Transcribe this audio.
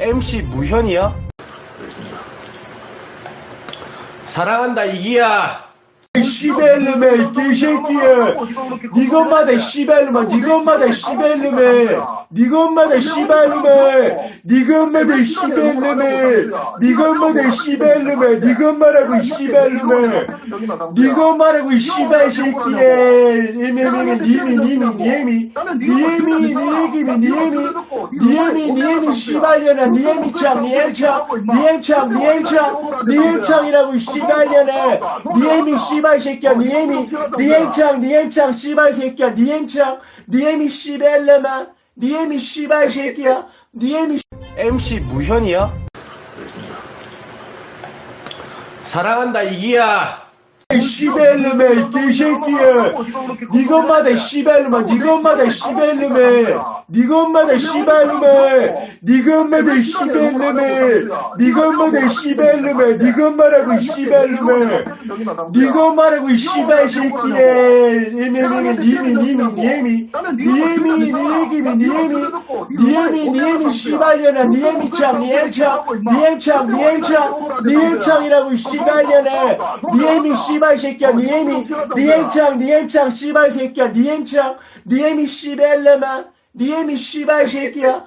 MC 무현이야? 사랑한다 이기야. 씨발놈아 이 개새끼야. 니가 엄마다 씨발놈아. 니가 엄마다 씨발놈아. 니가 엄마다 씨발놈아. 니가 엄마다 씨발놈아. 니가 엄마다 씨발놈아. 니가 엄마라고 씨발놈아. 니가 엄마라고 씨발 새끼야. 니엠이 씨발년아. 니엠창이라고 씨발년아. 니엠이 씨발 새끼야. 니엠창 씨발 새끼야. 니엠이 씨발놈아. 니엠이 씨발 새끼야. MC 무현이야? 사랑한다 이기야. 씨발놈아 이 개새끼야. 니가 엄마다 씨발놈아. 니가 엄마다 씨발놈아. 니가 엄마다 씨발놈아. 니가 엄마다 씨발놈아. 니가 엄마다 씨발놈아. 니가 엄마라고 씨발놈아. 니가 엄마라고 씨발 새끼야. 니엠이 씨발년아. 니엠창이라고 씨발년아. 니엠이 씨발 새끼야. 니엠창 씨발 새끼야. 니엠이 씨발놈아. 니엠이 씨발 새끼야.